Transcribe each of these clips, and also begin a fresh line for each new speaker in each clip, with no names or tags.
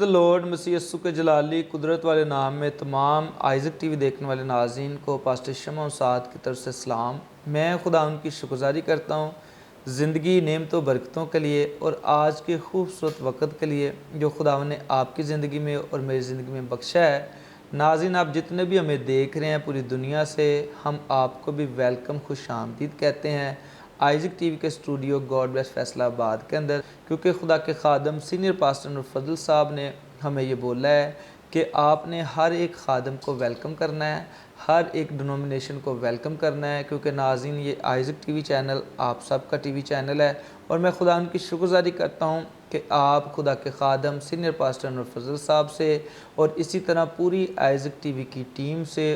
The Lord. मसीह यस्सु के जलाली कुदरत वाले नाम में तमाम आइज़क टीवी देखने वाले नाज़रीन को पास्टर शमा उसाद की तरफ से सलाम। मैं खुदा उनकी शुक्रगुज़ारी करता हूँ ज़िंदगी नेमतों बरकतों के लिए और आज के खूबसूरत वक़्त के लिए जो खुदा ने आपकी ज़िंदगी में और मेरी ज़िंदगी में बख्शा है। नाज़रीन, आप जितने भी हमें देख रहे हैं पूरी दुनिया से, हम आपको भी वेलकम, खुश आमदीद कहते हैं आइज़क टीवी के स्टूडियो गॉड ब्लेस फैसलाबाद के अंदर, क्योंकि खुदा के खादम सीनियर पास्टर नूर फजल साहब ने हमें ये बोला है कि आपने हर एक खादम को वेलकम करना है, हर एक डिनोमिनेशन को वेलकम करना है, क्योंकि नाज़रीन ये आइज़क टीवी चैनल आप सबका टीवी चैनल है। और मैं खुदा उनकी शुक्रगुज़ारी करता हूँ कि आप खुदा के खादम सीनियर पास्टर नूर फजल साहब से और इसी तरह पूरी आइज़क टीवी की टीम से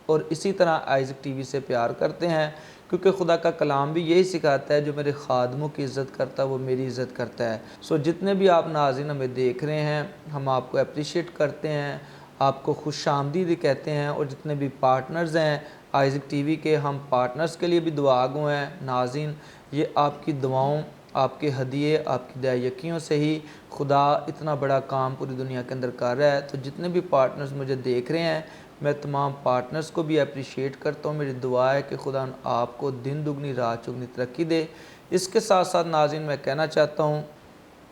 और इसी तरह आइज़क टीवी से प्यार करते हैं, क्योंकि खुदा का कलाम भी यही सिखाता है जो मेरे खादमों की इज़्ज़त करता है वो मेरी इज़्ज़त करता है। सो जितने भी आप नाज़रीन हमें देख रहे हैं, हम आपको अप्रिशिएट करते हैं, आपको खुश आमदीद कहते हैं। और जितने भी पार्टनर्स हैं आइज़क टीवी के, हम पार्टनर्स के लिए भी दुआ गो हैं। नाज़रीन, ये आपकी दुआओं, आपके हदिये, आपकी दयायकियों से ही खुदा इतना बड़ा काम पूरी दुनिया के अंदर कर रहा है। तो जितने भी पार्टनर्स मुझे देख रहे हैं, मैं तमाम पार्टनर्स को भी अप्रिशिएट करता हूँ। मेरी दुआ है कि खुदा आपको दिन दुगनी रात चुगनी तरक्की दे। इसके साथ साथ नाज़रीन, मैं कहना चाहता हूँ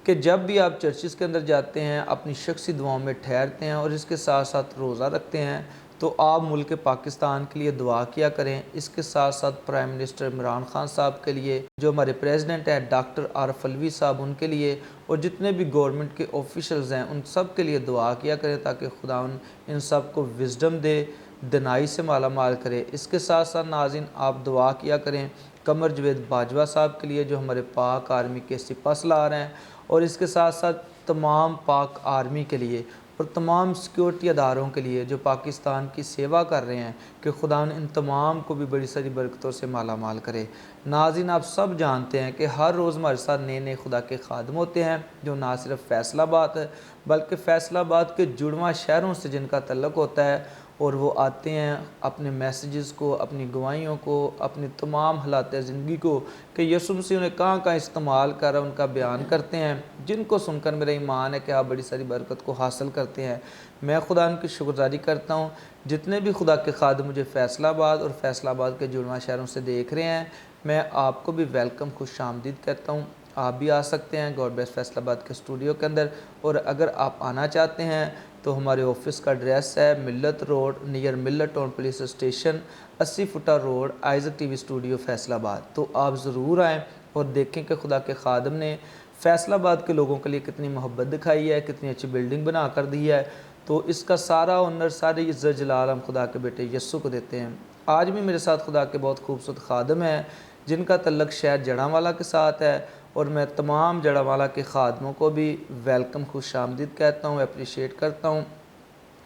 कि जब भी आप चर्चिज़ के अंदर जाते हैं, अपनी शख्सी दुआओं में ठहरते हैं और इसके साथ साथ रोज़ा रखते हैं, तो आप मुल्क पाकिस्तान के लिए दुआ किया करें। इसके साथ साथ प्राइम मिनिस्टर इमरान खान साहब के लिए, जो हमारे प्रेसिडेंट हैं डॉक्टर आरिफ अलवी साहब, उनके लिए, और जितने भी गवर्नमेंट के ऑफिशल्स हैं उन सब के लिए दुआ किया करें, ताकि खुदा इन सब को विजडम दे, दनाई से माला माल करे। इसके साथ साथ नाज़रीन, आप दुआ किया करें कमर जवेद बाजवा साहब के लिए, जो हमारे पाक आर्मी के सिपह सलार हैं, और इसके साथ साथ तमाम पाक आर्मी के लिए और तमाम सिक्योरिटी अदारों के लिए जो पाकिस्तान की सेवा कर रहे हैं, कि खुदा इन तमाम को भी बड़ी सारी बरकतों से माला माल करे। नाज़रीन, आप सब जानते हैं कि हर रोज़ हमारे साथ नए नए खुदा के खादम होते हैं, जो ना सिर्फ फैसलाबाद बल्कि फैसलाबाद के जुड़वा शहरों से जिनका तल्लुक़ होता है, और वो आते हैं अपने मैसेजेस को, अपनी गवाहियों को, अपनी तमाम हालात ज़िंदगी को कि यीशु मसीह ने कहाँ कहाँ इस्तेमाल करा, उनका बयान करते हैं, जिनको सुनकर मेरा ईमान है कि आप बड़ी सारी बरकत को हासिल करते हैं। मैं खुदा उनकी शुक्रगुज़ारी करता हूँ। जितने भी खुदा के खादम मुझे फैसलाबाद और फैसलाबाद के जुड़वा शहरों से देख रहे हैं, मैं आपको भी वेलकम, खुश आमदीद कहता हूँ। आप भी आ सकते हैं गॉड ब्लेस फैसलाबाद के स्टूडियो के अंदर। और अगर आप आना चाहते हैं तो हमारे ऑफिस का एड्रेस है मिल्लत रोड, नियर मिल्लत टाउन पुलिस स्टेशन, 80 फुटा road, Isaac TV studio Faisalabad. तो आप ज़रूर आएँ और देखें कि खुदा के खादम ने फैसलाबाद के लोगों के लिए कितनी मोहब्बत दिखाई है, कितनी अच्छी बिल्डिंग बना कर दी है। तो इसका सारा ऑनर, सारी इज़्ज़त जलाल हम खुदा के बेटे यस्सु को देते हैं। आज भी मेरे साथ खुदा के बहुत खूबसूरत खादम हैं, जिनका तल्लक शहर जड़ांवाला के साथ है। और मैं तमाम जड़ांवाला के खादमों को भी वेलकम, खुश आमदीद कहता हूँ, अप्रिशिएट करता हूँ।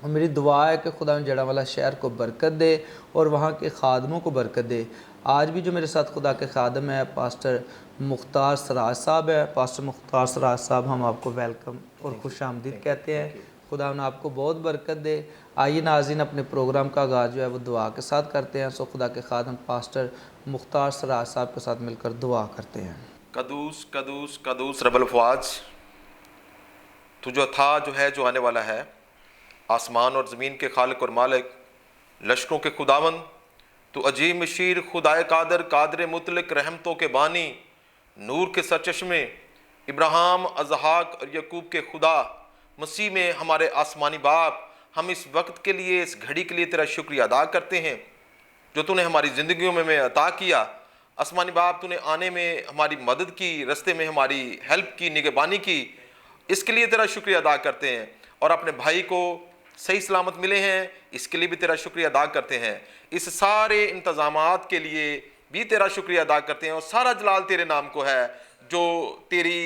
और मेरी दुआ है कि खुदा जड़ांवाला शहर को बरकत दे और वहाँ के खादमों को बरकत दे। आज भी जो मेरे साथ खुदा के खादम है पास्टर मुख्तार सराज साहब है। पास्टर मुख्तार सराज साहब, हम आपको वेलकम और खुश आमदीद कहते हैं। खुदा ने आपको बहुत बरकत दे। आइए नाज़रीन, अपने प्रोग्राम का आगाज़ जो है वो दुआ के साथ करते हैं। सो खुदा के खादम पास्टर मुख्तार सराज साहब के साथ मिलकर दुआ करते हैं।
कदूस कदूस कदूस रब्बुल फ़वाज़, तू जो था, जो है, जो आने वाला है, आसमान और ज़मीन के खालिक और मालिक, लश्करों के खुदावंद, तू अजीम शीर, खुदाए कादर, कादर मुतलक, रहमतों के बानी, नूर के सरचश्मे, इब्राहिम, अज़हाक और यकूब के खुदा, मसीह में हमारे आसमानी बाप, हम इस वक्त के लिए, इस घड़ी के लिए तेरा शुक्रिया अदा करते हैं जो तूने हमारी ज़िंदगियों में अता किया। आसमानी बाप, तूने आने में हमारी मदद की, रास्ते में हमारी हेल्प की, निगहबानी की, इसके लिए तेरा शुक्रिया अदा करते हैं। और अपने भाई को सही सलामत मिले हैं, इसके लिए भी तेरा शुक्रिया अदा करते हैं। इस सारे इंतज़ामात के लिए भी तेरा शुक्रिया अदा करते हैं। और सारा जलाल तेरे नाम को है, जो तेरी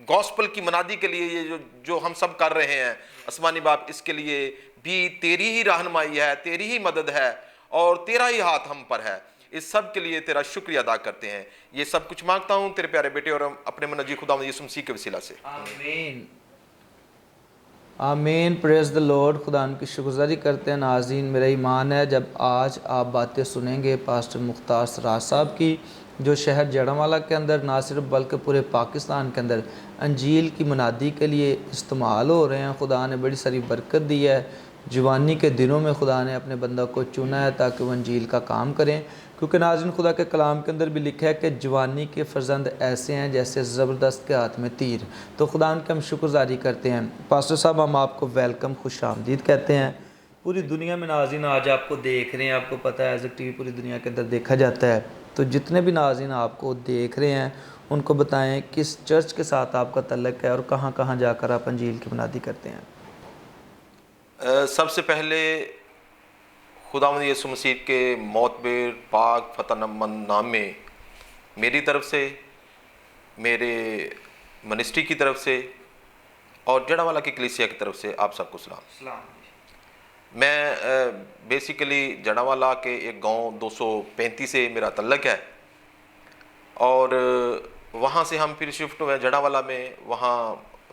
गॉस्पल की मनादी के लिए ये जो हम सब कर रहे हैं। आसमानी बाप, इसके लिए भी तेरी ही रहनुमाई है, तेरी ही मदद है और तेरा ही हाथ हम पर है। इस सब के लिए तेरा शुक्रिया अदा करते हैं। ये सब कुछ मांगता हूँ तेरे प्यारे बेटे और अपने मुनज्जी खुदा यीशु मसीह के वसीला से,
आमीन आमीन। Praise the Lord. खुदा की शुक्रगुज़ारी करते हैं। नाज़रीन, मेरा ईमान है जब आज आप बातें सुनेंगे पास्टर मुख्तार सराज साहब की, जो शहर जड़ांवाला के अंदर ना सिर्फ बल्कि पूरे पाकिस्तान के अंदर अंजील की मुनादी के लिए इस्तेमाल हो रहे हैं। खुदा ने बड़ी सारी बरकत दी है। जवानी के दिनों में खुदा ने अपने बंदा को चुना है ताकि वह अंजील का काम करें, क्योंकि नाज़रीन खुदा के कलाम के अंदर भी लिखा है कि जवानी के फ़र्जंद ऐसे हैं जैसे ज़बरदस्त के हाथ में तीर। तो खुदा के हम शुक्रगुज़ारी करते हैं। पास्टर साहब, हम आपको वेलकम, खुश आमदीद कहते हैं। पूरी दुनिया में नाज़रीन आज आपको देख रहे हैं, आपको पता है आइज़क टीवी पूरी दुनिया के अंदर देखा जाता है। तो जितने भी नाज़रीन आपको देख रहे हैं उनको बताएं किस चर्च के साथ आपका तल्लक है और कहाँ कहाँ जाकर आप अंजील की मुनादी करते हैं।
सबसे पहले खुदावंद यीशु मसीह के मोतबर पाक फ़तहमंद नाम में मेरी तरफ से, मेरे मिनिस्ट्री की तरफ से और जड़ांवाला की कलीसिया की तरफ से आप सबको सलाम। मैं बेसिकली जड़ांवाला के एक गांव 235 से मेरा तल्लक है और वहाँ से हम फिर शिफ्ट हुए जड़ांवाला में। वहाँ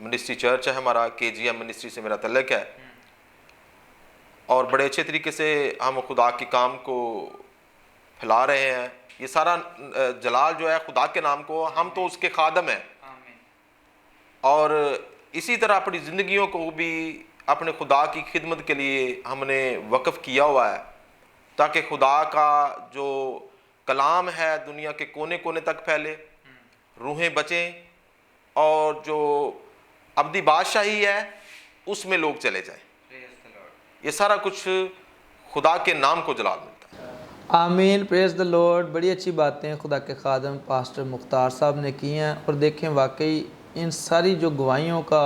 मिनिस्ट्री चर्च है हमारा, KGM मिनिस्ट्री से मेरा तल्लक है और बड़े अच्छे तरीके से हम खुदा के काम को फैला रहे हैं। ये सारा जलाल जो है खुदा के नाम को, हम तो उसके खादम हैं और इसी तरह अपनी ज़िंदगियों को भी अपने खुदा की खिदमत के लिए हमने वक़्फ़ किया हुआ है, ताकि खुदा का जो कलाम है दुनिया के कोने कोने तक फैले, रूहें बचें और जो अब्दी बादशाही है उसमें लोग चले जाएं। ये सारा कुछ खुदा के नाम को जलाल मिलता है।
आमीन, प्रेज़ द लॉर्ड। बड़ी अच्छी बातें खुदा के खादम पास्टर मुख्तार साहब ने की हैं और देखें वाकई इन सारी जो गवाहियों का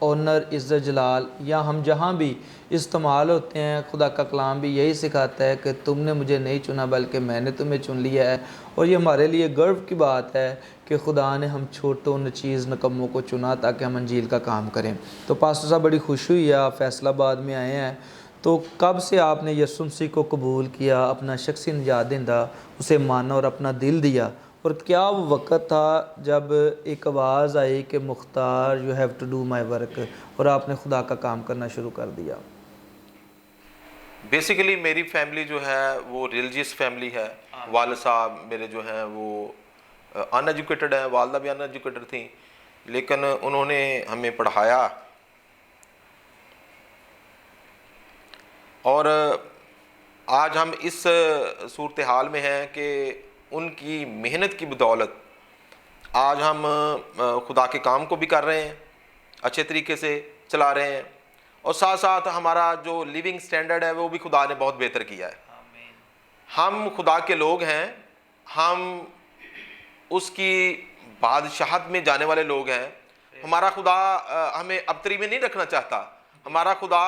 ऑनर, इज़्ज़त, जलाल या हम जहाँ भी इस्तेमाल होते हैं, खुदा का कलाम भी यही सिखाता है कि तुमने मुझे नहीं चुना बल्कि मैंने तुम्हें चुन लिया है। और ये हमारे लिए गर्व की बात है कि खुदा ने हम छोटों नचीज़ नकम्मों को चुना ताकि हम अंजील का काम करें। तो पास्टर साहब, बड़ी खुशी हुई है आप फैसलाबाद में आए हैं। तो कब से आपने यीशु मसीह को कबूल किया, अपना शख्सी निजात देंदा, उसे माना और अपना दिल दिया? और क्या वो वक़्त था जब एक आवाज़ आई कि Mukhtar you have to do my work, और आपने खुदा का काम करना शुरू कर दिया?
बेसिकली मेरी फैमिली जो है वो रिलीजियस फैमिली है। वालिद साहब मेरे जो हैं वो अनएजुकेटेड हैं, वालदा भी अनएजुकेटेड थी, लेकिन उन्होंने हमें पढ़ाया और आज हम इस सूरत हाल में हैं कि उनकी मेहनत की बदौलत आज हम खुदा के काम को भी कर रहे हैं, अच्छे तरीके से चला रहे हैं और साथ साथ हमारा जो लिविंग स्टैंडर्ड है वो भी खुदा ने बहुत बेहतर किया है। हम खुदा के लोग हैं, हम उसकी बादशाहत में जाने वाले लोग हैं। हमारा खुदा हमें अबतरी में नहीं रखना चाहता, हमारा खुदा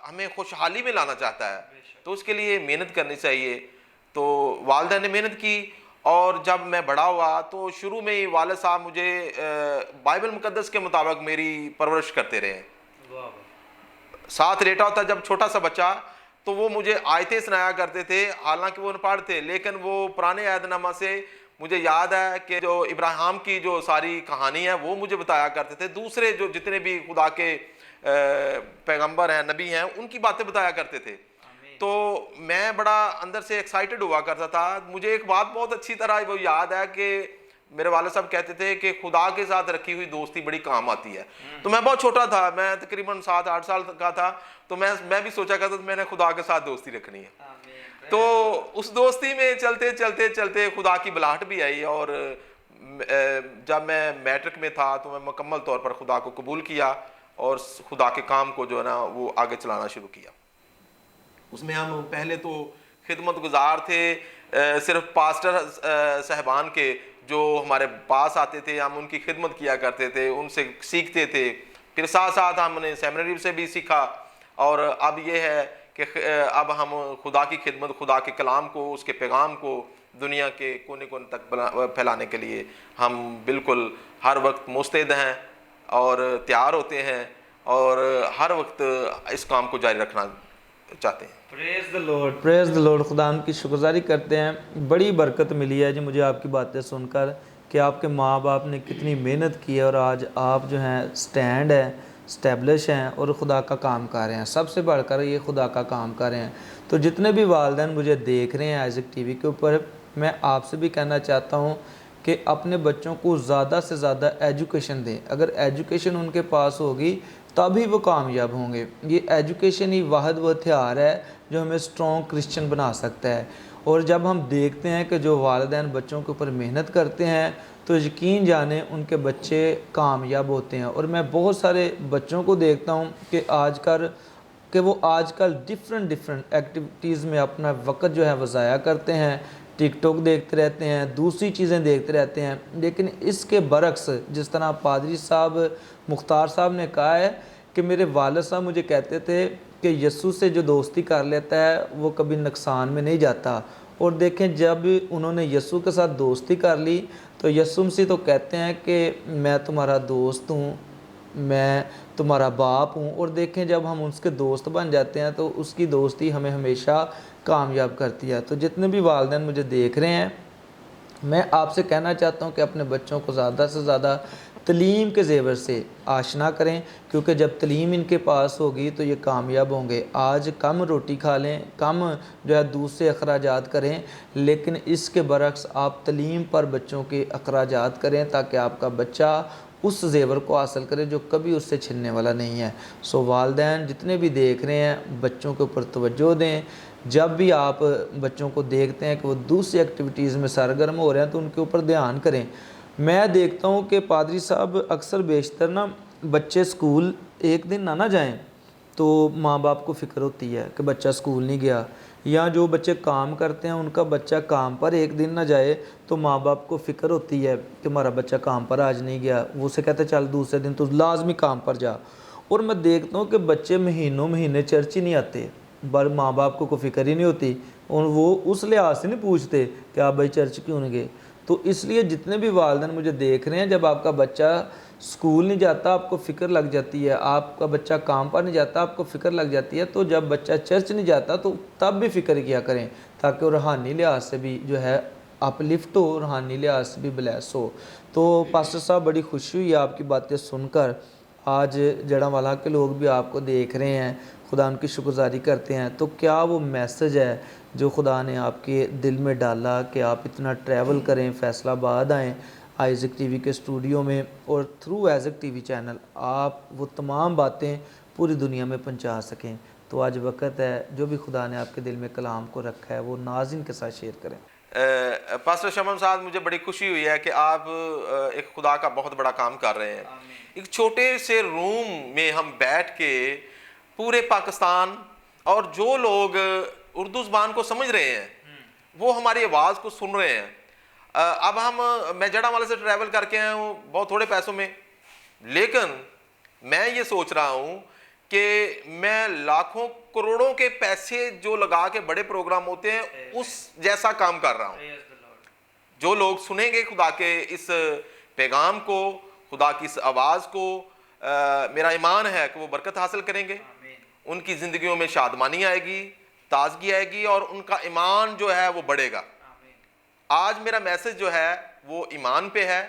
हमें खुशहाली में लाना चाहता है, तो उसके लिए मेहनत करनी चाहिए। तो वालिदा ने मेहनत की और जब मैं बड़ा हुआ तो शुरू में ही वालिद साहब मुझे बाइबल मुकद्दस के मुताबिक मेरी परवरिश करते रहे। साथ लेटा होता जब छोटा सा बच्चा तो वो मुझे आयतें सुनाया करते थे, हालांकि वो अनपढ़ थे, लेकिन वो पुराने अहदनामा से मुझे याद है कि जो इब्राहिम की जो सारी कहानी है वो मुझे बताया करते थे। दूसरे जो जितने भी खुदा के पैगंबर हैं, नबी हैं, उनकी बातें बताया करते थे। तो मैं बड़ा अंदर से एक्साइटेड हुआ करता था। मुझे एक बात बहुत अच्छी तरह वो याद है कि मेरे वाले साहब कहते थे कि खुदा के साथ रखी हुई दोस्ती बड़ी काम आती है। तो मैं बहुत छोटा था, मैं तकरीबन 7-8 साल का था, तो मैं भी सोचा करता था मैंने खुदा के साथ दोस्ती रखनी है। तो उस दोस्ती में चलते चलते चलते खुदा की बुलाहट भी आई और जब मैं मैट्रिक में था तो मैं मुकम्मल तौर पर खुदा को कबूल किया और खुदा के काम को जो है ना वो आगे चलाना शुरू किया। उसमें हम पहले तो खिदमत गुजार थे, सिर्फ पास्टर साहबान के जो हमारे पास आते थे हम उनकी खिदमत किया करते थे, उनसे सीखते थे। फिर साथ साथ हमने सेमिनरी से भी सीखा और अब ये है कि अब हम खुदा की खिदमत, खुदा के कलाम को, उसके पैगाम को दुनिया के कोने कोने तक फैलाने के लिए हम बिल्कुल हर वक्त मुस्तैद हैं और तैयार होते हैं और हर वक्त इस काम को जारी रखना चाहते हैं।
Praise the Lord, praise the Lord. खुदा की शुक्रगुजारी करते हैं। बड़ी बरकत मिली है जी मुझे आपकी बातें सुनकर कि आपके माँ बाप ने कितनी मेहनत की है और आज आप जो हैं स्टैंड है, स्टैब्लिश हैं और खुदा का काम कर रहे हैं। सबसे बढ़कर ये खुदा का काम कर रहे हैं। तो जितने भी वालिदैन मुझे देख रहे हैं आइज़क टीवी के ऊपर, मैं आपसे भी कहना चाहता हूँ कि अपने बच्चों को ज़्यादा से ज़्यादा एजुकेशन दें। अगर एजुकेशन उनके पास होगी तभी वो कामयाब होंगे। ये एजुकेशन ही वाहिद वो हथियार है जो हमें स्ट्रॉन्ग क्रिश्चियन बना सकता है। और जब हम देखते हैं कि जो वालिदैन बच्चों के ऊपर मेहनत करते हैं तो यकीन जाने उनके बच्चे कामयाब होते हैं। और मैं बहुत सारे बच्चों को देखता हूँ कि वो आजकल डिफरेंट एक्टिविटीज़ में अपना वक्त जो है वो ज़ाया करते हैं, टिकटॉक देखते रहते हैं, दूसरी चीज़ें देखते रहते हैं। लेकिन इसके बरक्स जिस तरह पादरी साहब मुख्तार साहब ने कहा है कि मेरे वालिद साहब मुझे कहते थे कि यस्सु से जो दोस्ती कर लेता है वो कभी नुकसान में नहीं जाता। और देखें जब उन्होंने यस्सु के साथ दोस्ती कर ली तो यस्सु मसीह तो कहते हैं कि मैं तुम्हारा दोस्त हूँ, मैं तुम्हारा बाप हूँ। और देखें जब हम उसके दोस्त बन जाते हैं तो उसकी दोस्ती हमें हमेशा कामयाब करती है। तो जितने भी वालिदैन मुझे देख रहे हैं, मैं आपसे कहना चाहता हूँ कि अपने बच्चों को ज़्यादा से ज़्यादा तलीम के ज़ेवर से आशना करें, क्योंकि जब तलीम इनके पास होगी तो ये कामयाब होंगे। आज कम रोटी खा लें, कम जो है दूसरे अखराजात करें, लेकिन इसके बरक्स आप तलीम पर बच्चों के अखराजात करें ताकि आपका बच्चा उस ज़ेवर को हासिल करे जो कभी उससे छिनने वाला नहीं है। सो वालिदैन जितने भी देख रहे हैं बच्चों के ऊपर तवज्जो दें। जब भी आप बच्चों को देखते हैं कि वो दूसरी एक्टिविटीज़ में सरगर्म हो रहे हैं तो उनके ऊपर ध्यान करें। मैं देखता हूँ कि पादरी साहब अक्सर बेशतर ना बच्चे स्कूल एक दिन ना जाएं तो माँ बाप को फ़िक्र होती है कि बच्चा स्कूल नहीं गया, या जो बच्चे काम करते हैं उनका बच्चा काम पर एक दिन ना जाए तो माँ बाप को फ़िक्र होती है कि हमारा बच्चा काम पर आज नहीं गया। वो उसे कहते चल दूसरे दिन तो लाजमी काम पर जा। और मैं देखता हूँ कि बच्चे महीनों महीने चर्च ही नहीं आते, पर माँ बाप को कोई फ़िक्र ही नहीं होती और वो उस लिहाज से नहीं पूछते कि आप भाई चर्च क्यों नहीं गए। तो इसलिए जितने भी वालिदैन मुझे देख रहे हैं, जब आपका बच्चा स्कूल नहीं जाता आपको फ़िक्र लग जाती है, आपका बच्चा काम पर नहीं जाता आपको फ़िक्र लग जाती है, तो जब बच्चा चर्च नहीं जाता तो तब भी फ़िक्र किया करें ताकि वो रूहानी लिहाज से भी जो है अपलिफ्ट हो, रूहानी लिहाज से भी ब्लेस हो। तो पास्टर साहब बड़ी खुशी हुई आपकी बातें सुनकर। आज जड़ावाला के लोग भी आपको देख रहे हैं, खुदा उनकी शुक्रगुजारी करते हैं। तो क्या वो मैसेज है जो खुदा ने आपके दिल में डाला कि आप इतना ट्रैवल करें, फैसलाबाद आएँ आइज़क टीवी के स्टूडियो में, और थ्रू आइज़क टीवी चैनल आप वो तमाम बातें पूरी दुनिया में पहुंचा सकें। तो आज वक्त है जो भी खुदा ने आपके दिल में कलाम को रखा है वो नाज़रीन के साथ शेयर करें।
पास्टर शमन साहब, मुझे बड़ी खुशी हुई है कि आप एक खुदा का बहुत बड़ा काम कर रहे हैं। एक छोटे से रूम में हम बैठ के पूरे पाकिस्तान और जो लोग उर्दू ज़बान को समझ रहे हैं वो हमारी आवाज़ को सुन रहे हैं। अब मैं जड़ावाला से ट्रैवल करके आया हूँ बहुत थोड़े पैसों में, लेकिन मैं ये सोच रहा हूँ कि मैं लाखों करोड़ों के पैसे जो लगा के बड़े प्रोग्राम होते हैं उस जैसा काम कर रहा हूँ। जो लोग सुनेंगे खुदा के इस पैगाम को, खुदा की इस आवाज़ को, मेरा ईमान है कि वो बरकत हासिल करेंगे, उनकी ज़िंदगियों में शादमानी आएगी, ताजगी आएगी और उनका ईमान जो है वो बढ़ेगा। आज मेरा मैसेज जो है वो ईमान पे है।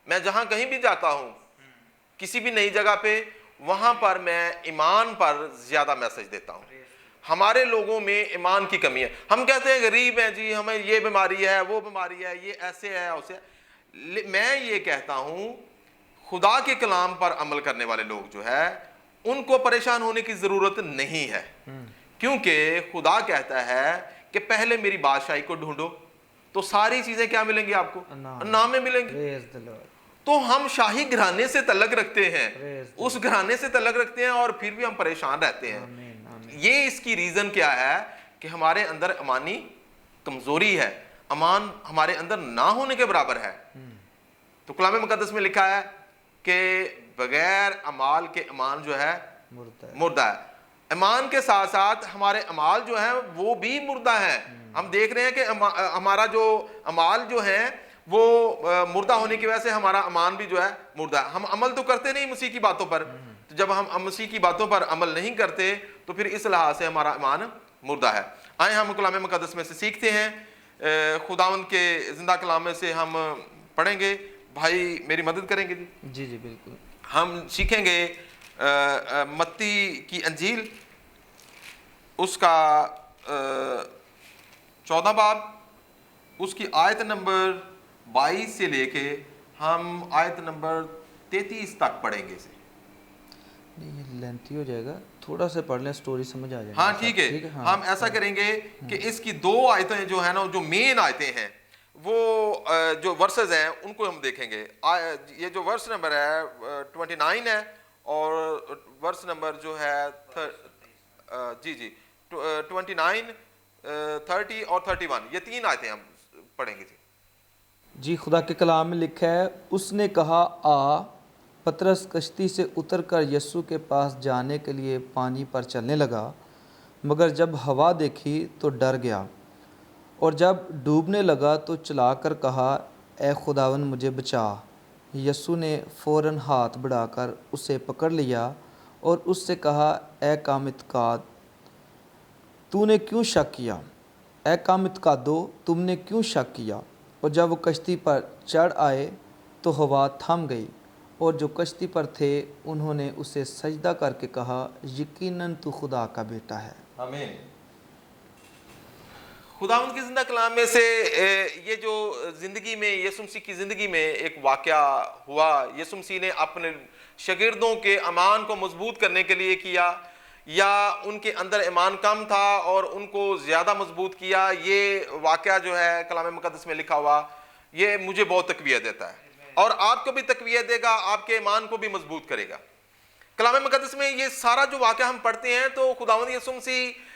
मैं जहाँ कहीं भी जाता हूँ, किसी भी नई जगह पे, वहाँ पर मैं ईमान पर ज़्यादा मैसेज देता हूँ। हमारे लोगों में ईमान की कमी है। हम कहते हैं गरीब हैं जी, हमें ये बीमारी है, वो बीमारी है, ये ऐसे है वैसे। मैं ये कहता हूँ खुदा के कलाम पर अमल करने वाले लोग जो है उनको परेशान होने की ज़रूरत नहीं है, क्योंकि खुदा कहता है कि पहले मेरी बादशाही को ढूंढो तो सारी चीज़ें क्या मिलेंगी आपको? नाम में मिलेंगी। तो हम शाही घराने से तल्लक रखते हैं, उस घराने से तल्लक रखते हैं और फिर भी हम परेशान रहते हैं। ये इसकी रीज़न क्या है कि हमारे अंदर ईमानी कमज़ोरी है, ईमान हमारे अंदर ना होने के बराबर है। तो कलाम मुकद्दस में लिखा है कि बगैर अमाल के ईमान जो है मुर्दा है। ईमान के साथ साथ हमारे अमाल जो है वो भी मुर्दा है। हम देख रहे हैं कि हमारा जो अमाल जो है वो मुर्दा होने की वजह से हमारा ईमान भी जो है मुर्दा है। हम अमल तो करते नहीं मसीह की बातों पर, तो जब हम मसीह की बातों पर अमल नहीं करते तो फिर इस लिहाज से हमारा ईमान मुर्दा है। आए हम कलाम मुकद्दस में से सीखते हैं, खुदावंद के जिंदा कलाम में से हम पढ़ेंगे। भाई मेरी मदद करेंगे जी?
जी जी बिल्कुल।
हम सीखेंगे मत्ती की अंजील उसका 14 बाब उसकी आयत नंबर 22 से लेके हम आयत नंबर 33 तक पढ़ेंगे इसे।
नहीं, ये लेंथी हो जाएगा, थोड़ा सा पढ़ लें, स्टोरी समझ आ जाएगी।
हाँ ठीक है,
हाँ,
हम ऐसा करेंगे कि इसकी दो आयतें जो है ना, जो मेन आयतें हैं, वो जो वर्सेस हैं उनको हम देखेंगे। ये जो वर्स नंबर है 29 है, और वर्स नंबर जो है जी 29, 30 और 31, ये 3 आयतें हम पढ़ेंगे जी।
जी, खुदा के कलाम में लिखा है, उसने कहा आ। पतरस कश्ती से उतरकर यीशु के पास जाने के लिए पानी पर चलने लगा, मगर जब हवा देखी तो डर गया, और जब डूबने लगा तो चिल्लाकर कहा, ए खुदावन मुझे बचा। यीशु ने फ़ौरन हाथ बढ़ाकर उसे पकड़ लिया और उससे कहा, ए कामितकाद, तूने क्यों शक किया? ए कामितकादो, तुमने क्यों शक किया? और जब वो कश्ती पर चढ़ आए तो हवा थम गई, और जो कश्ती पर थे उन्होंने उसे सजदा करके कहा, यकीनन तू खुदा का बेटा है।
आमीन। खुदावंद की जिंदा कलाम में से ये जो जिंदगी में यीशु मसीह की जिंदगी में एक वाकया हुआ, यीशु मसीह ने अपने शागिर्दों के ईमान को मजबूत करने के लिए किया, या उनके अंदर ईमान कम था और उनको ज़्यादा मजबूत किया, ये वाकया जो है कलाम मुकद्दस में लिखा हुआ, ये मुझे बहुत तकवीत देता है और आपको भी तकवीत देगा, आपके ईमान को भी मजबूत करेगा। कलाम मुकद्दस में ये सारा जो वाकया हम पढ़ते हैं, तो खुदावंद यीशु मसीह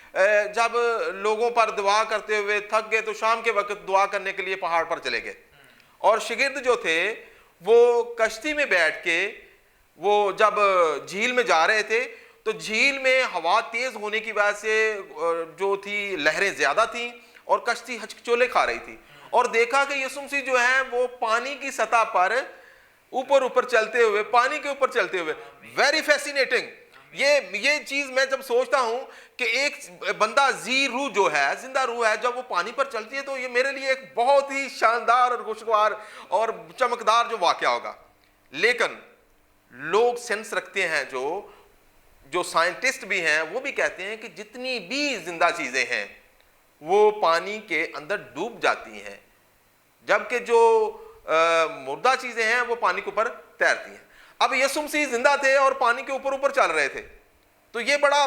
जब लोगों पर दुआ करते हुए थक गए तो शाम के वक्त दुआ करने के लिए पहाड़ पर चले गए, और शागिर्द जो थे वो कश्ती में बैठ के वो जब झील में जा रहे थे, तो झील में हवा तेज होने की वजह से जो थी लहरें ज्यादा थी और कश्ती हचकिचोले खा रही थी, और देखा कि यीशु मसीह जो है वो पानी की सतह पर ऊपर ऊपर चलते हुए, पानी के ऊपर चलते हुए। वेरी फैसिनेटिंग ये चीज मैं जब सोचता हूं कि एक बंदा जी रूह जो है, जिंदा रूह है, जब वो पानी पर चलती है, तो ये मेरे लिए एक बहुत ही शानदार और खुशगवार और चमकदार जो वाकया होगा। लेकिन लोग सेंस रखते हैं, जो साइंटिस्ट भी हैं वो भी कहते हैं कि जितनी भी जिंदा चीजें हैं वो पानी के अंदर डूब जाती हैं, जबकि जो मुर्दा चीजें हैं वो पानी के ऊपर तैरती हैं। अब यीशु मसीह जिंदा थे और पानी के ऊपर ऊपर चल रहे थे, तो ये बड़ा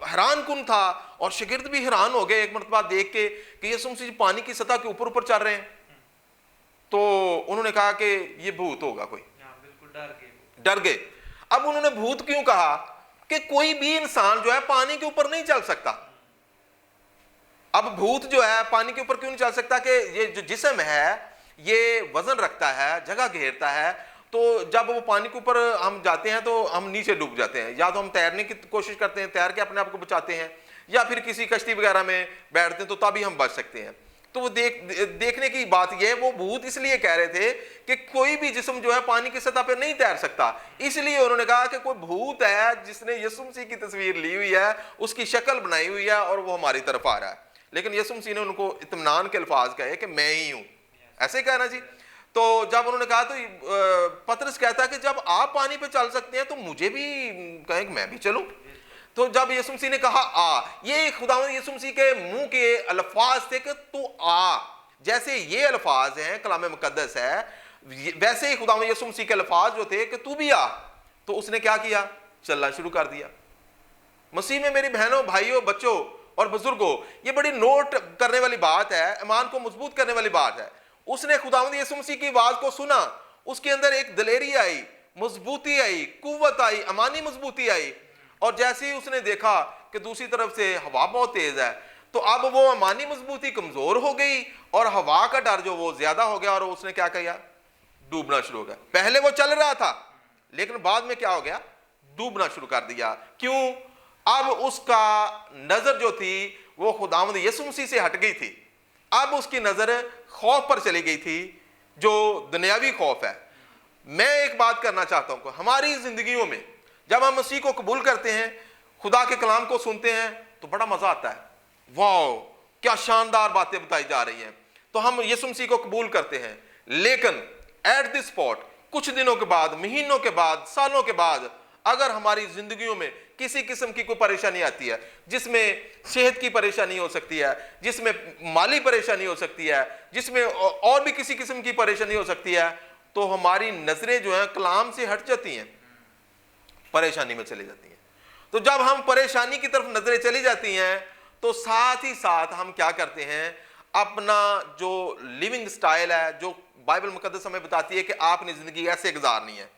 हैरान कुन था, और शागिर्द भी हैरान हो गए एक मरतबा देख के कि यीशु मसीह पानी की सतह के ऊपर ऊपर चल रहे हैं। तो उन्होंने कहा कि ये भूत होगा कोई, बिल्कुल डर गए। अब उन्होंने भूत क्यों कहा कि कोई भी इंसान जो है पानी के ऊपर नहीं चल सकता। अब भूत जो है पानी के ऊपर क्यों नहीं चल सकता कि ये जो जिस्म है ये वजन रखता है, जगह घेरता है, तो जब वो पानी के ऊपर हम जाते हैं तो हम नीचे डूब जाते हैं, या तो हम तैरने की कोशिश करते हैं, तैर के अपने आप को बचाते हैं, या फिर किसी कश्ती वगैरह में बैठते हैं तो तभी हम बच सकते हैं। तो वो देखने की बात यह है, वो भूत इसलिए कह रहे थे कि कोई भी जिस्म जो है पानी की सतह पर नहीं तैर सकता, इसलिए उन्होंने कहा कि कोई भूत है जिसने यीशु मसीह की तस्वीर ली हुई है, उसकी शक्ल बनाई हुई है और वो हमारी तरफ आ रहा है। लेकिन यीशु मसीह ने उनको इत्मीनान के अल्फाज कहे कि मैं ही हूं, ऐसे कहना जी। तो जब उन्होंने कहा तो पतरस कहता है कि जब आप पानी पे चल सकते हैं तो मुझे भी कहें कि मैं भी चलूं। तो जब यीशु मसीह ने कहा आ, ये खुदावंद यीशु मसीह के मुंह के अल्फाज थे कि तू आ। जैसे ये अल्फाज हैं कलाम मुकद्दस है, वैसे ही खुदावंद यीशु मसीह के अल्फाज जो थे कि तू भी आ, तो उसने क्या किया? चलना शुरू कर दिया। मसीह में मेरी बहनों, भाइयों, बच्चों और बुजुर्गों, ये बड़ी नोट करने वाली बात है, ईमान को मजबूत करने वाली बात है। उसने खुदावंद यीशु मसीह की आवाज को सुना, उसके अंदर एक दलेरी आई, मजबूती आई, कुव्वत आई, ईमानी मजबूती आई, और जैसे ही उसने देखा कि दूसरी तरफ से हवा बहुत तेज है, तो अब वो ईमानी मजबूती कमजोर हो गई और हवा का डर जो वो ज्यादा हो गया, और उसने क्या किया? डूबना शुरू हो गया। पहले वो चल रहा था, लेकिन बाद में क्या हो गया? डूबना शुरू कर दिया। क्यों? अब उसका नजर जो थी वो खुदावंद यीशु मसीह से हट गई थी। अब उसकी नजर खौफ पर चली गई थी, जो दुनियावी खौफ है। मैं एक बात करना चाहता हूं, हमारी जिंदगियों में जब हम मसीह को कबूल करते हैं, खुदा के कलाम को सुनते हैं, तो बड़ा मजा आता है। वाह, क्या शानदार बातें बताई जा रही हैं। तो हम यीशु मसीह को कबूल करते हैं, लेकिन एट दिस स्पॉट कुछ दिनों के बाद, महीनों के बाद, सालों के बाद अगर हमारी जिंदगियों में किसी किस्म की कोई परेशानी आती है, जिसमें सेहत की परेशानी हो सकती है, जिसमें माली परेशानी हो सकती है, जिसमें और भी किसी किस्म की परेशानी हो सकती है, तो हमारी नजरें जो है कलाम से हट जाती हैं, परेशानी में चली जाती हैं। तो जब हम परेशानी की तरफ नजरें चली जाती हैं, तो साथ ही साथ हम क्या करते हैं, अपना जो लिविंग स्टाइल है, जो बाइबल मुकद्दस हमें बताती है कि आपने जिंदगी ऐसे गुजारनी है,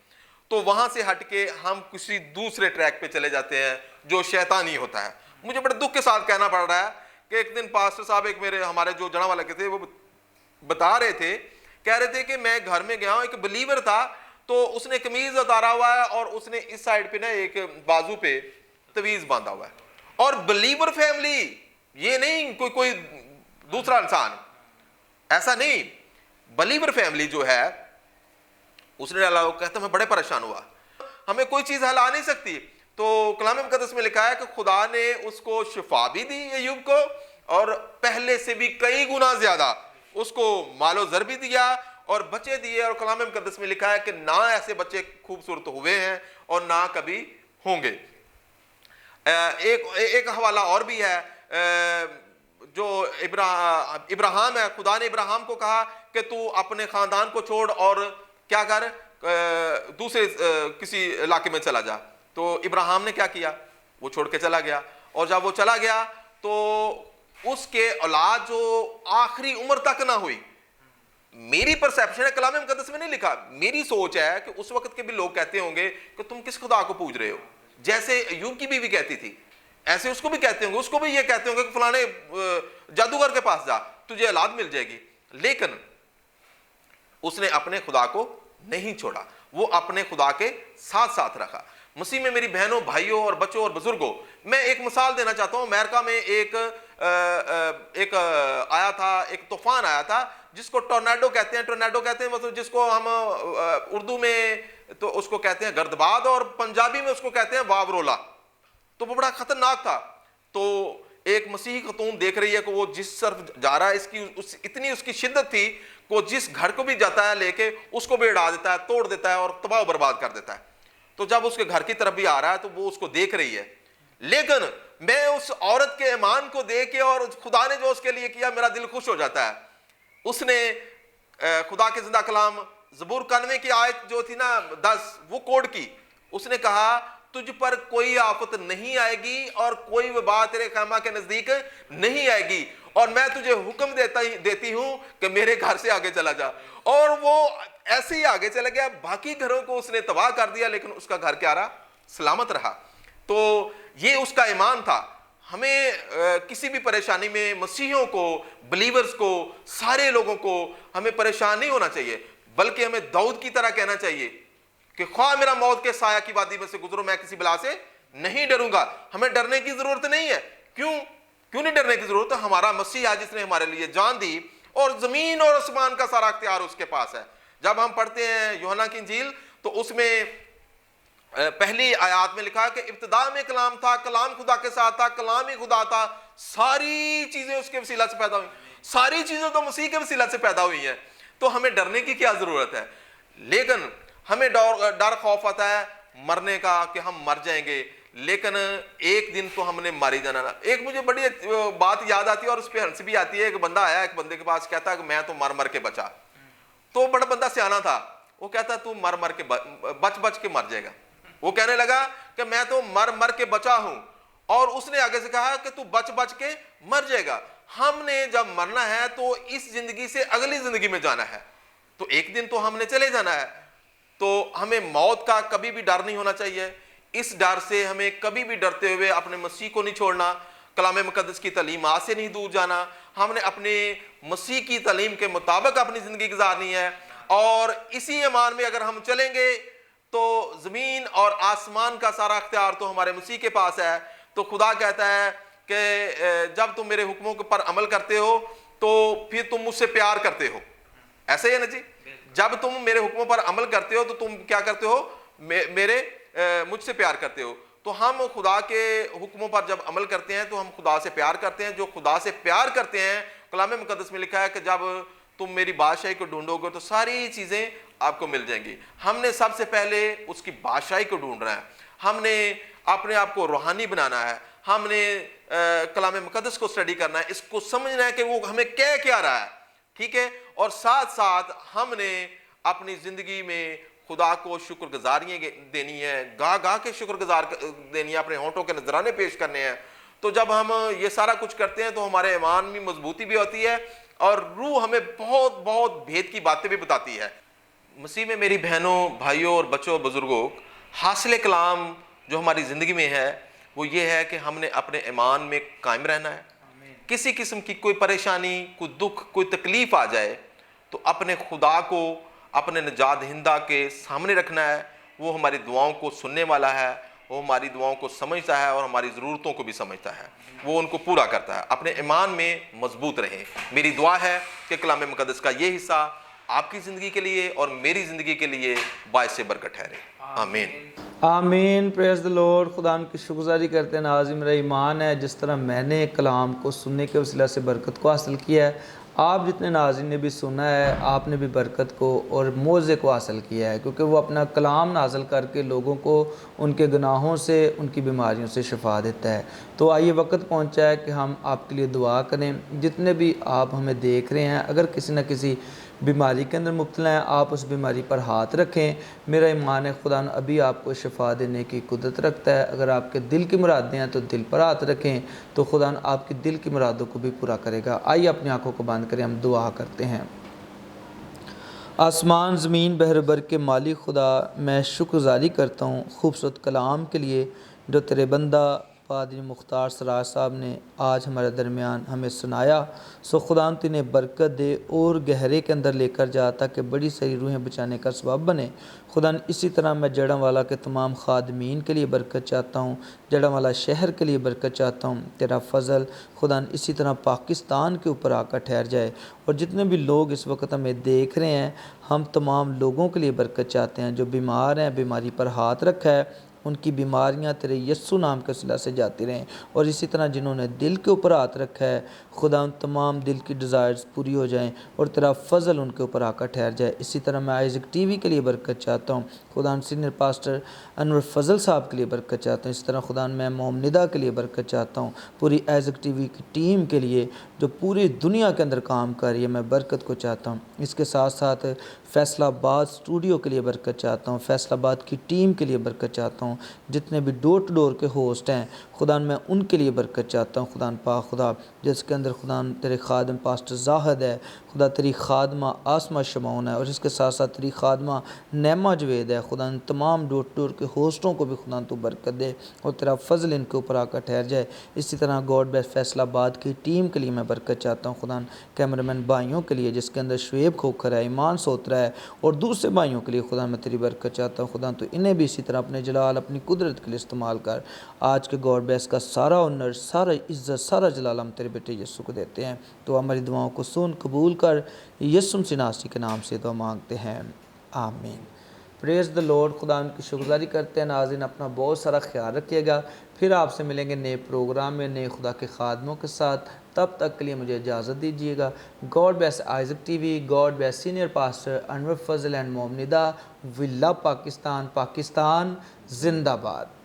तो वहां से हटके हम किसी दूसरे ट्रैक पे चले जाते हैं जो शैतानी होता है। मुझे बड़े दुख के साथ कहना पड़ रहा है कि एक दिन पास्टर साहब एक मेरे हमारे जो जड़ा वाले के थे, वो बता रहे थे, कह रहे थे कि मैं घर में गया हूं, एक बिलीवर था, तो उसने कमीज उतारा हुआ है और उसने इस साइड पे ना एक बाजू पे तवीज बांधा हुआ है, और बिलीवर फैमिली, ये नहीं कोई दूसरा इंसान, ऐसा नहीं, बिलीवर फैमिली जो है उसने डाला। वो कहता मैं बड़े परेशान हुआ, हमें कोई चीज हिला नहीं सकती। तो कलाम मुकद्दस में लिखा है कि खुदा ने उसको शिफा भी दी अय्यूब को, और पहले से भी कई गुना ज्यादा उसको मालो जर भी दिया और बच्चे दिए। और कलाम मुकद्दस में लिखा है कि ना ऐसे बच्चे खूबसूरत हुए हैं और ना कभी होंगे। एक हवाला और भी है, जो इब्राहिम है, खुदा ने इब्राहिम को कहा कि तू अपने खानदान को छोड़ और क्या कर, दूसरे किसी इलाके में चला जा। तो इब्राहिम ने क्या किया, वो छोड़ के चला गया, और जब वो चला गया तो उसके औलाद जो आखिरी उम्र तक ना हुई। मेरी परसेप्शन है, कलाम मुकद्दस में नहीं लिखा, मेरी सोच है कि उस वक्त के भी लोग कहते होंगे कि तुम किस खुदा को पूज रहे हो, जैसे अय्यूब की बीवी कहती थी, ऐसे उसको भी कहते होंगे, उसको भी ये कहते होंगे कि फलाने जादूगर के पास जा, तुझे औलाद मिल जाएगी। लेकिन उसने अपने खुदा को नहीं छोड़ा, वो अपने खुदा के साथ साथ रखा। मसीह में मेरी बहनों, भाइयों और बच्चों और बुजुर्गों, मैं एक मिसाल देना चाहता हूं। अमेरिका में एक आया था, एक तूफान आया था जिसको टोर्नेडो कहते हैं। टोर्नेडो कहते हैं मतलब जिसको हम उर्दू में तो उसको कहते हैं गर्दबाद, और पंजाबी में उसको कहते हैं वावरोला। तो वो बड़ा खतरनाक था। तो एक मसीही खतून देख रही है कि वो जिस तरफ जा रहा है, इतनी उसकी शिद्दत थी कि वो जिस घर को भी जाता है लेके उसको भी उड़ा देता है, तोड़ देता है और तबाह बर्बाद कर देता है। तो जब उसके घर की तरफ भी आ रहा है तो वो उसको देख रही है। लेकिन मैं उस औरत के ईमान को देख के और खुदा ने जो उसके लिए किया, मेरा दिल खुश हो जाता है। उसने खुदा के जिंदा कलाम ज़बूर 91 की आयत जो थी ना 10, वो कोड की। उसने कहा तुझ पर कोई आफत नहीं आएगी और कोई वबा तेरे खैमा के नजदीक नहीं आएगी, और मैं तुझे हुक्म देती हूं कि मेरे घर से आगे चला जा। और वो ऐसे ही आगे चला गया, बाकी घरों को उसने तबाह कर दिया, लेकिन उसका घर क्या रहा, सलामत रहा। तो ये उसका ईमान था। हमें किसी भी परेशानी में मसीहियों को, बिलीवर्स को, सारे लोगों को हमें परेशान नहीं होना चाहिए, बल्कि हमें दाऊद की तरह कहना चाहिए कि ख्वाह मेरा मौत के साया की वादी में से गुजरो, मैं किसी बला से नहीं डरूंगा। हमें डरने की जरूरत नहीं है। क्यों नहीं डरने की जरूरत है? हमारा मसीह है जिसने हमारे लिए जान दी, और जमीन और आसमान का सारा अख्तियार उसके पास है। जब हम पढ़ते हैं यूहन्ना की इंजील, तो उसमें पहली आयत में लिखा है कि इब्तिदा में कलाम था, कलाम खुदा के साथ था, कलाम ही खुदा था, सारी चीजें उसके वसीला से पैदा हुई। सारी चीजें तो मसीह के वसीला से पैदा हुई हैं। तो हमें डरने की क्या जरूरत है? लेकिन हमें डर खौफ आता है मरने का कि हम मर जाएंगे, लेकिन एक दिन तो हमने मारी जाना ना। एक मुझे बड़ी बात याद आती है और उस पर हंसी भी आती है। एक बंदा आया एक बंदे के पास, कहता है कि मैं तो मर मर के बचा। तो बड़ा बंदा सियाना था, वो कहता तू मर मर के बच के मर जाएगा। वो कहने लगा कि मैं तो मर मर के बचा हूं, और उसने आगे से कहा कि तू बच के मर जाएगा। हमने जब मरना है तो इस जिंदगी से अगली जिंदगी में जाना है, तो एक दिन तो हमने चले जाना है। तो हमें मौत का कभी भी डर नहीं होना चाहिए। इस डर से हमें कभी भी डरते हुए अपने मसीह को नहीं छोड़ना, कलाम मुकद्दस की तालीमात से नहीं दूर जाना। हमने अपने मसीह की तालीम के मुताबिक अपनी जिंदगी गुजारनी है, और इसी ईमान में अगर हम चलेंगे तो जमीन और आसमान का सारा अख्तियार तो हमारे मसीह के पास है। तो खुदा कहता है कि जब तुम मेरे हुक्मों पर अमल करते हो तो फिर तुम मुझसे प्यार करते हो। ऐसे ही है ना जी? जब तुम मेरे हुक्मों पर अमल करते हो तो तुम क्या करते हो? मुझसे प्यार करते हो। तो हम खुदा के हुक्मों पर जब अमल करते हैं तो हम खुदा से प्यार करते हैं। जो खुदा से प्यार करते हैं, कलाम मुकद्दस में लिखा है कि जब तुम मेरी बादशाही को ढूंढोगे तो सारी चीजें आपको मिल जाएंगी। हमने सबसे पहले उसकी बादशाही को ढूंढना है। हमने अपने आप को रूहानी बनाना है, हमने कलाम मुकद्दस को स्टडी करना है, इसको समझना है कि वो हमें कह क्या रहा है, ठीक है। और साथ साथ हमने अपनी ज़िंदगी में खुदा को शुक्रगुजारियाँ देनी है, गा गा के शुक्रगुजार देनी है, अपने होंठों के नजराने पेश करने हैं। तो जब हम ये सारा कुछ करते हैं तो हमारे ईमान में मजबूती भी होती है और रूह हमें बहुत बहुत भेद की बातें भी बताती है। मसीह में मेरी बहनों, भाइयों और बच्चों, बुजुर्गों, हासिल कलाम जो हमारी ज़िंदगी में है वो ये है कि हमने अपने ईमान में कायम रहना है। किसी किस्म की कोई परेशानी, कोई दुख, कोई तकलीफ़ आ जाए तो अपने खुदा को अपने निजात दहिंदा के सामने रखना है। वो हमारी दुआओं को सुनने वाला है, वो हमारी दुआओं को समझता है और हमारी ज़रूरतों को भी समझता है, वो उनको पूरा करता है। अपने ईमान में मजबूत रहें। मेरी दुआ है कि कलाम मुकद्दस का ये हिस्सा आपकी ज़िंदगी के लिए और मेरी ज़िंदगी के लिए बायस बरकत ठहरे। आमीन
आमीन। Praise the Lord. खुदा की शुक्रगुजारी करते हैं। नाज़रीन, मेरा ईमान है जिस तरह मैंने कलाम को सुनने के वसीला से बरकत को हासिल किया है, आप जितने नाज़रीन ने भी सुना है, आपने भी बरकत को और मौज़े को हासिल किया है, क्योंकि वो अपना कलाम नाज़िल करके लोगों को उनके गुनाहों से, उनकी बीमारियों से शिफा देता है। तो आइए, वक्त पहुंचा है कि हम आपके लिए दुआ करें। जितने भी आप हमें देख रहे हैं, अगर किसी न किसी बीमारी के अंदर मुब्तला हैं, आप उस बीमारी पर हाथ रखें। मेरा ईमान है खुदा अभी आपको शिफा देने की कुदरत रखता है। अगर आपके दिल की मुरादें हैं तो दिल पर हाथ रखें, तो खुदा आपकी दिल की मुरादों को भी पूरा करेगा। आइए अपनी आंखों को बंद करें, हम दुआ करते हैं। आसमान ज़मीन बहरबर के मालिक खुदा, मैं शुक्रगुजारी करता हूँ खूबसूरत कलाम के लिए जो तेरे बंदा पादरी मुख्तार सराज साहब ने आज हमारे दरमियान हमें सुनाया। सो खुदा तिन्हें बरकत दे और गहरे के अंदर लेकर जा, ताकि बड़ी सारी रूहें बचाने का सबब बने। खुदा इसी तरह मैं जड़ांवाला के तमाम खादमीन के लिए बरकत चाहता हूँ, जड़ांवाला शहर के लिए बरकत चाहता हूँ। तेरा फ़ज़ल खुदा इसी तरह पाकिस्तान के ऊपर आकर ठहर जाए। और जितने भी लोग इस वक्त हमें देख रहे हैं, हम तमाम लोगों के लिए बरकत चाहते हैं। जो बीमार हैं, बीमारी पर हाथ रखा है, उनकी बीमारियां तेरे यस्सु नाम के वसीला से जाती रहें। और इसी तरह जिन्होंने दिल के ऊपर हाथ रखा है, खुदा उन तमाम दिल की डिज़ायर्स पूरी हो जाएं और तेरा फ़ज़ल उनके ऊपर आकर ठहर जाए। इसी तरह मैं आइज़क टीवी के लिए बरकत चाहता हूँ। खुदा सीनियर पास्टर अनवर फजल साहब के लिए बरकत चाहता हूँ। इसी तरह खुदा मैं मोमनिदा के लिए बरकत चाहता हूँ। पूरी आइज़क टीवी की टीम के लिए जो पूरी दुनिया के अंदर काम कर रही है, मैं बरकत को चाहता हूँ। इसके साथ साथ फैसलाबाद स्टूडियो के लिए बरकत चाहता हूँ, फैसलाबाद की टीम के लिए बरकत चाहता हूँ। जितने भी डोर टू डोर के होस्ट हैं, खुदा मैं उनके लिए बरकत चाहता हूँ। खुदा पाक खुदा जिसके अंदर खुदा तेरे खादम पास्टर जाहिद है, खुदा तेरी खादमा आसमा शमौन है, और इसके साथ साथ तेरी खादमा नैमा जवेद है। खुदा तमाम डोर टू डोर के होस्टों को भी खुदा तू बरकत दे और तेरा फजल इनके ऊपर आकर ठहर जाए। इसी तरह गॉड बेस्ट फैसलाबाद की टीम के लिए मैं बरकत चाहता हूँ। खुदा कैमरामैन भाइयों के लिए जिसके अंदर शुएब खोखर है, ईमान सोत्रा है, और दूसरे भाइयों के लिए खुदा मैं तेरी बरकत चाहता हूँ। खुदा तो इन्हें भी इसी तरह अपने जलाल, अपनी कुदरत के लिए इस्तेमाल कर। आज के गॉड बेस्ट का सारा ऑनर, सारा इज़्ज़त, सारा जलाल हम तेरे बेटे यीशु को देते हैं। तो हमारी दुआओं को सुन, कबूल कर। यीशु मसीह नासरी के नाम से दुआ मांगते हैं, आमीन। Praise the Lord. खुदा उनकी शुक्रगुजारी करते हैं। नाज़रीन, अपना बहुत सारा ख्याल रखिएगा। फिर आपसे मिलेंगे नए प्रोग्राम में, नए खुदा के खादमों के साथ। तब तक के लिए मुझे इजाज़त दीजिएगा। God bless Isaac TV, God bless senior pastor Anwar Fazal and मोमनिदा। वी लव पाकिस्तान, पाकिस्तान जिंदाबाद।